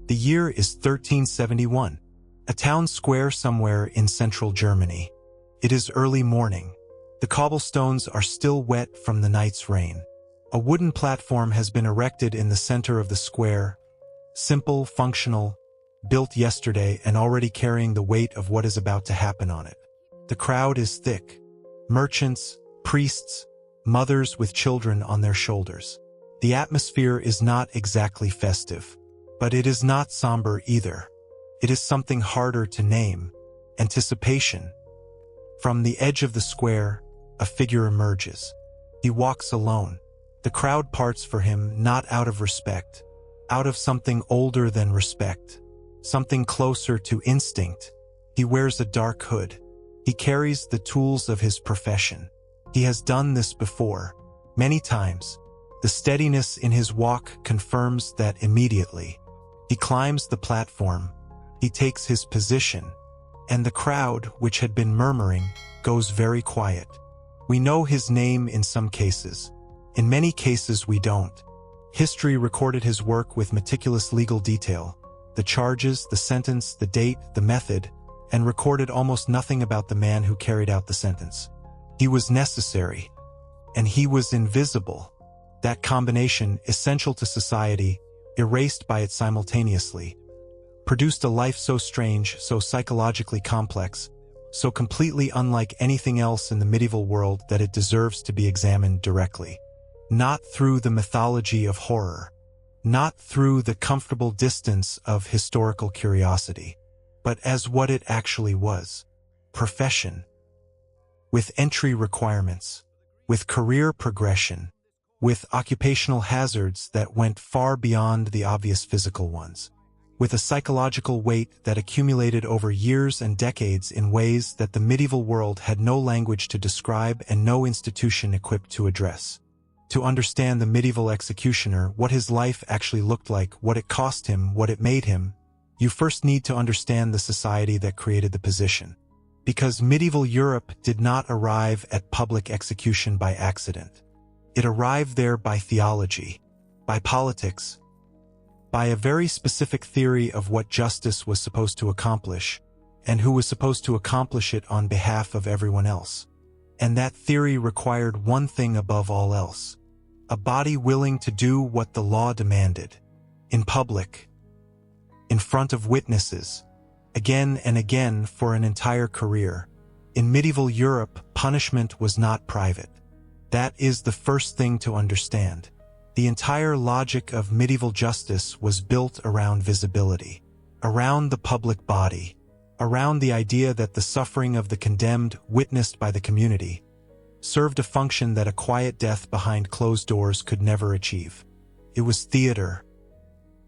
The year is 1371, a town square somewhere in central Germany. It is early morning. The cobblestones are still wet from the night's rain. A wooden platform has been erected in the center of the square, simple, functional, built yesterday and already carrying the weight of what is about to happen on it. The crowd is thick. Merchants, priests, mothers with children on their shoulders. The atmosphere is not exactly festive, but it is not somber either. It is something harder to name: anticipation. From the edge of the square, a figure emerges. He walks alone. The crowd parts for him not out of respect, out of something older than respect, something closer to instinct. He wears a dark hood. He carries the tools of his profession. He has done this before, many times. The steadiness in his walk confirms that immediately. He climbs the platform. He takes his position. And the crowd, which had been murmuring, goes very quiet. We know his name in some cases. In many cases we don't. History recorded his work with meticulous legal detail. The charges, the sentence, the date, the method, and recorded almost nothing about the man who carried out the sentence. He was necessary, and he was invisible. That combination, essential to society, erased by it simultaneously, produced a life so strange, so psychologically complex, so completely unlike anything else in the medieval world that it deserves to be examined directly. Not through the mythology of horror, not through the comfortable distance of historical curiosity, but as what it actually was: profession. With entry requirements, with career progression, with occupational hazards that went far beyond the obvious physical ones, with a psychological weight that accumulated over years and decades in ways that the medieval world had no language to describe and no institution equipped to address. To understand the medieval executioner, what his life actually looked like, what it cost him, what it made him, you first need to understand the society that created the position. Because medieval Europe did not arrive at public execution by accident. It arrived there by theology, by politics, by a very specific theory of what justice was supposed to accomplish, and who was supposed to accomplish it on behalf of everyone else. And that theory required one thing above all else: a body willing to do what the law demanded, in public, in front of witnesses, again and again for an entire career. In medieval Europe, punishment was not private. That is the first thing to understand. The entire logic of medieval justice was built around visibility, around the public body, around the idea that the suffering of the condemned, witnessed by the community, served a function that a quiet death behind closed doors could never achieve. It was theater.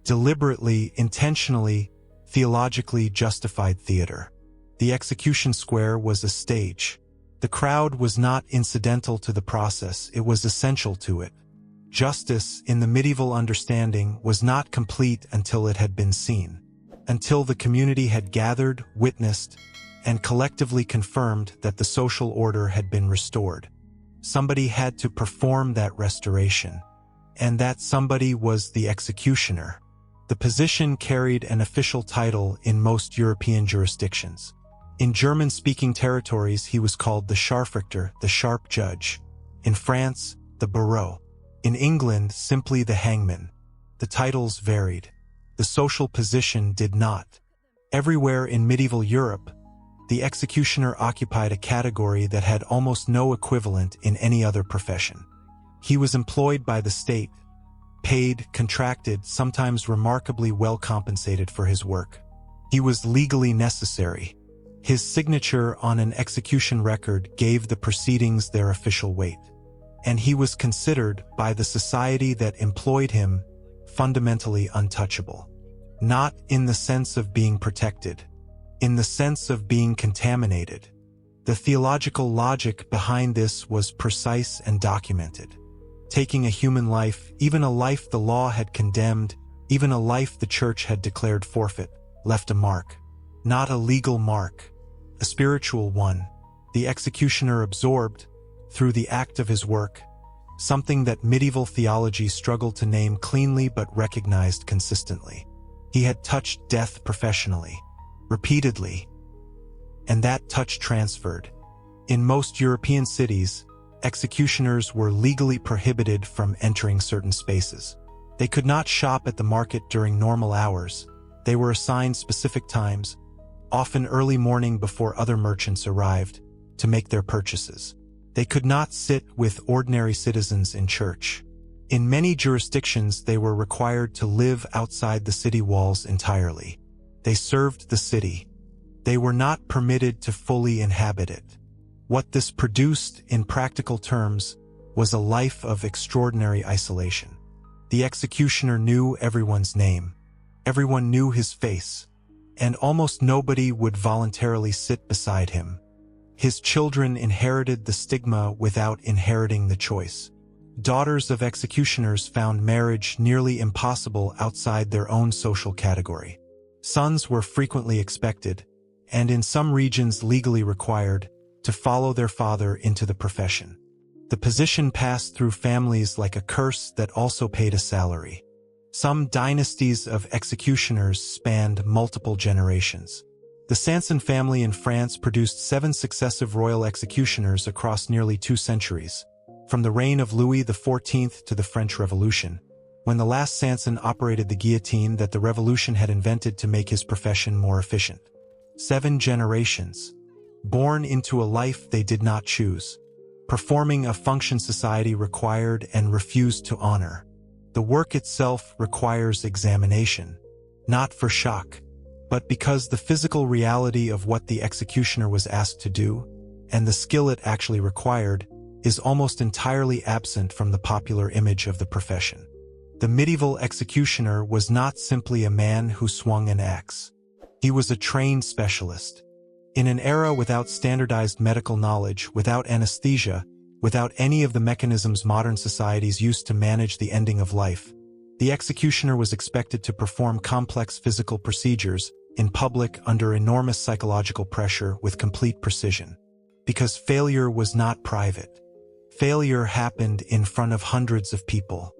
Deliberately, intentionally, theologically justified theater. The execution square was a stage. The crowd was not incidental to the process, it was essential to it. Justice, in the medieval understanding, was not complete until it had been seen, until the community had gathered, witnessed, and collectively confirmed that the social order had been restored. Somebody had to perform that restoration, and that somebody was the executioner. The position carried an official title in most European jurisdictions. In German-speaking territories, he was called the Scharfrichter, the sharp judge. In France, the Bourreau. In England, simply the hangman. The titles varied. The social position did not. Everywhere in medieval Europe, the executioner occupied a category that had almost no equivalent in any other profession. He was employed by the state, paid, contracted, sometimes remarkably well compensated for his work. He was legally necessary. His signature on an execution record gave the proceedings their official weight. And he was considered, by the society that employed him, fundamentally untouchable. Not in the sense of being protected, in the sense of being contaminated. The theological logic behind this was precise and documented. Taking a human life, even a life the law had condemned, even a life the church had declared forfeit, left a mark. Not a legal mark, a spiritual one. The executioner absorbed, through the act of his work, something that medieval theology struggled to name cleanly but recognized consistently. He had touched death professionally, repeatedly, and that touch transferred. In most European cities, executioners were legally prohibited from entering certain spaces. They could not shop at the market during normal hours. They were assigned specific times, often early morning before other merchants arrived, to make their purchases. They could not sit with ordinary citizens in church. In many jurisdictions, they were required to live outside the city walls entirely. They served the city. They were not permitted to fully inhabit it. What this produced, in practical terms, was a life of extraordinary isolation. The executioner knew everyone's name. Everyone knew his face, and almost nobody would voluntarily sit beside him. His children inherited the stigma without inheriting the choice. Daughters of executioners found marriage nearly impossible outside their own social category. Sons were frequently expected, and in some regions legally required, to follow their father into the profession. The position passed through families like a curse that also paid a salary. Some dynasties of executioners spanned multiple generations. The Sanson family in France produced 7 successive royal executioners across nearly 2 centuries, from the reign of Louis XIV to the French Revolution, when the last Sanson operated the guillotine that the Revolution had invented to make his profession more efficient. 7 generations, born into a life they did not choose, performing a function society required and refused to honor. The work itself requires examination, not for shock, but because the physical reality of what the executioner was asked to do, and the skill it actually required, is almost entirely absent from the popular image of the profession. The medieval executioner was not simply a man who swung an axe. He was a trained specialist. In an era without standardized medical knowledge, without anesthesia, without any of the mechanisms modern societies use to manage the ending of life, the executioner was expected to perform complex physical procedures in public under enormous psychological pressure with complete precision. Because failure was not private. Failure happened in front of hundreds of people.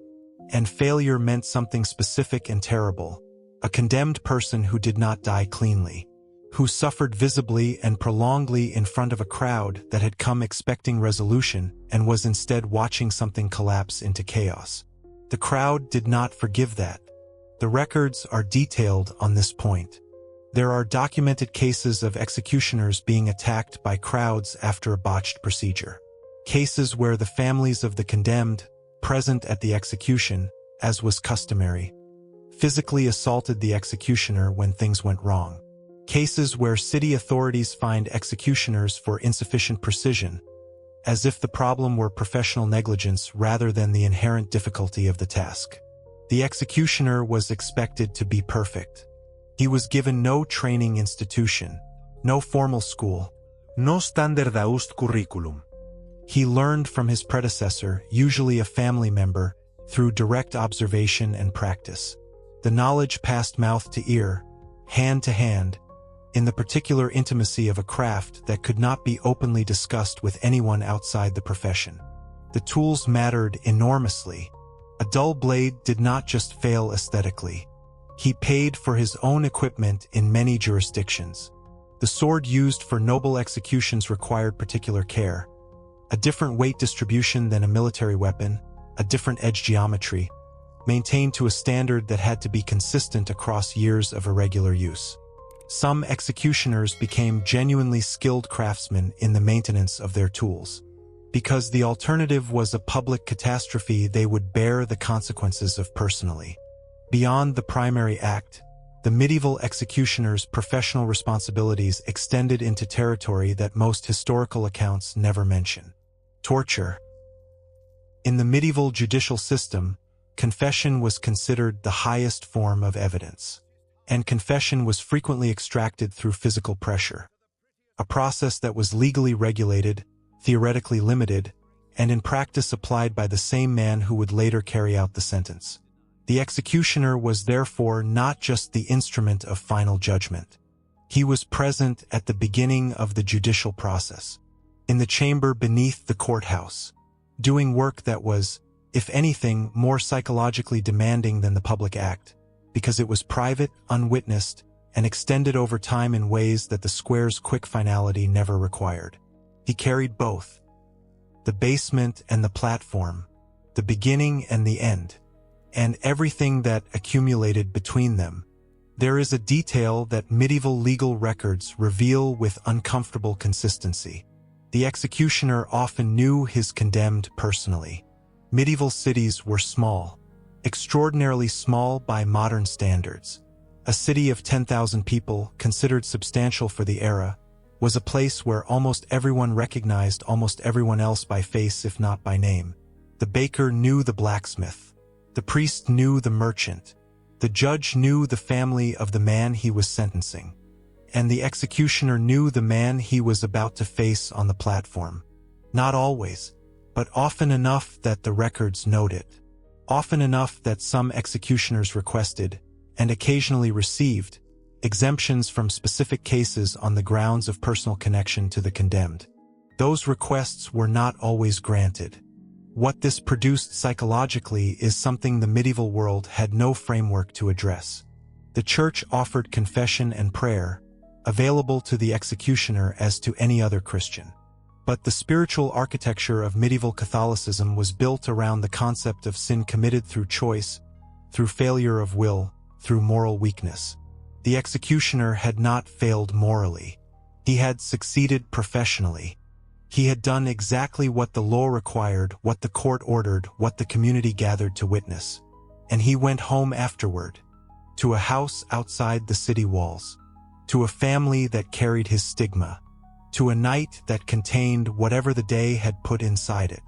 And failure meant something specific and terrible. A condemned person who did not die cleanly, who suffered visibly and prolongedly in front of a crowd that had come expecting resolution and was instead watching something collapse into chaos. The crowd did not forgive that. The records are detailed on this point. There are documented cases of executioners being attacked by crowds after a botched procedure. Cases where the families of the condemned, present at the execution, as was customary, physically assaulted the executioner when things went wrong. Cases where city authorities fined executioners for insufficient precision, as if the problem were professional negligence rather than the inherent difficulty of the task. The executioner was expected to be perfect. He was given no training institution, no formal school, no standardized curriculum. He learned from his predecessor, usually a family member, through direct observation and practice. The knowledge passed mouth to ear, hand to hand, in the particular intimacy of a craft that could not be openly discussed with anyone outside the profession. The tools mattered enormously. A dull blade did not just fail aesthetically. He paid for his own equipment in many jurisdictions. The sword used for noble executions required particular care. A different weight distribution than a military weapon, a different edge geometry, maintained to a standard that had to be consistent across years of irregular use. Some executioners became genuinely skilled craftsmen in the maintenance of their tools. Because the alternative was a public catastrophe, they would bear the consequences of personally. Beyond the primary act, the medieval executioner's professional responsibilities extended into territory that most historical accounts never mention. Torture. In the medieval judicial system, confession was considered the highest form of evidence, and confession was frequently extracted through physical pressure, a process that was legally regulated, theoretically limited, and in practice applied by the same man who would later carry out the sentence. The executioner was therefore not just the instrument of final judgment. He was present at the beginning of the judicial process, in the chamber beneath the courthouse, doing work that was, if anything, more psychologically demanding than the public act, because it was private, unwitnessed, and extended over time in ways that the square's quick finality never required. He carried both, the basement and the platform, the beginning and the end, and everything that accumulated between them. There is a detail that medieval legal records reveal with uncomfortable consistency. The executioner often knew his condemned personally. Medieval cities were small, extraordinarily small by modern standards. A city of 10,000 people, considered substantial for the era, was a place where almost everyone recognized almost everyone else by face if not by name. The baker knew the blacksmith. The priest knew the merchant. The judge knew the family of the man he was sentencing. And the executioner knew the man he was about to face on the platform. Not always, but often enough that the records note it. Often enough that some executioners requested, and occasionally received, exemptions from specific cases on the grounds of personal connection to the condemned. Those requests were not always granted. What this produced psychologically is something the medieval world had no framework to address. The Church offered confession and prayer, available to the executioner as to any other Christian. But the spiritual architecture of medieval Catholicism was built around the concept of sin committed through choice, through failure of will, through moral weakness. The executioner had not failed morally. He had succeeded professionally. He had done exactly what the law required, what the court ordered, what the community gathered to witness. And he went home afterward, to a house outside the city walls, to a family that carried his stigma, to a night that contained whatever the day had put inside it.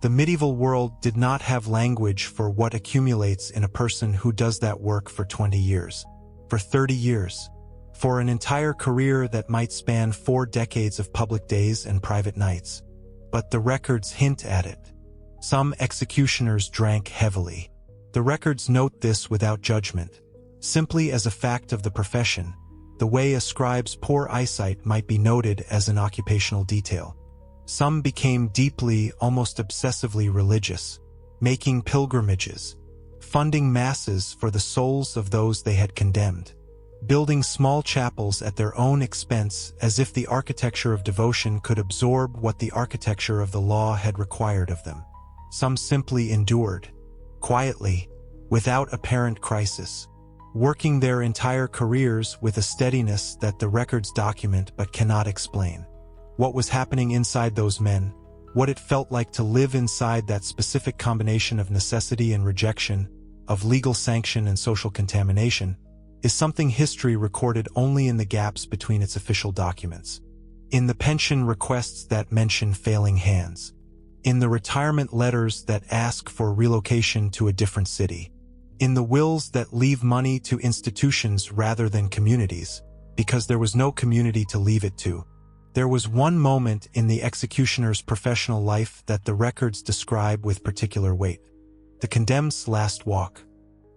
The medieval world did not have language for what accumulates in a person who does that work for 20 years, for 30 years, for an entire career that might span 4 decades of public days and private nights. But the records hint at it. Some executioners drank heavily. The records note this without judgment, simply as a fact of the profession, the way a scribe's poor eyesight might be noted as an occupational detail. Some became deeply, almost obsessively religious, making pilgrimages, funding masses for the souls of those they had condemned, building small chapels at their own expense as if the architecture of devotion could absorb what the architecture of the law had required of them. Some simply endured, quietly, without apparent crisis, working their entire careers with a steadiness that the records document but cannot explain. What was happening inside those men, what it felt like to live inside that specific combination of necessity and rejection, of legal sanction and social contamination, is something history recorded only in the gaps between its official documents. In the pension requests that mention failing hands. In the retirement letters that ask for relocation to a different city. In the wills that leave money to institutions rather than communities, because there was no community to leave it to. There was one moment in the executioner's professional life that the records describe with particular weight. The condemned's last walk.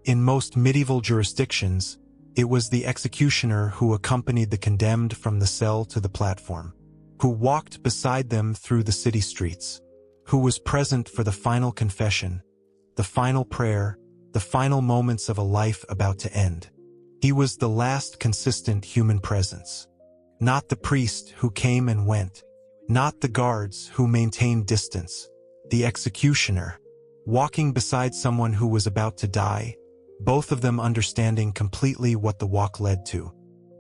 In most medieval jurisdictions, it was the executioner who accompanied the condemned from the cell to the platform, who walked beside them through the city streets, who was present for the final confession, the final prayer, the final moments of a life about to end. He was the last consistent human presence. Not the priest who came and went, not the guards who maintained distance, the executioner, walking beside someone who was about to die, both of them understanding completely what the walk led to.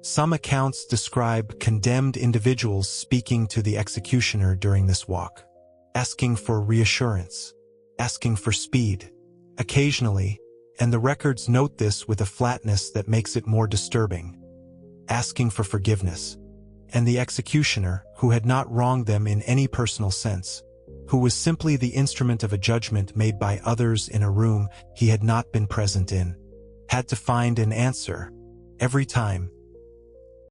Some accounts describe condemned individuals speaking to the executioner during this walk, asking for reassurance, asking for speed, occasionally, and the records note this with a flatness that makes it more disturbing, asking for forgiveness. And the executioner, who had not wronged them in any personal sense, who was simply the instrument of a judgment made by others in a room he had not been present in, had to find an answer, every time,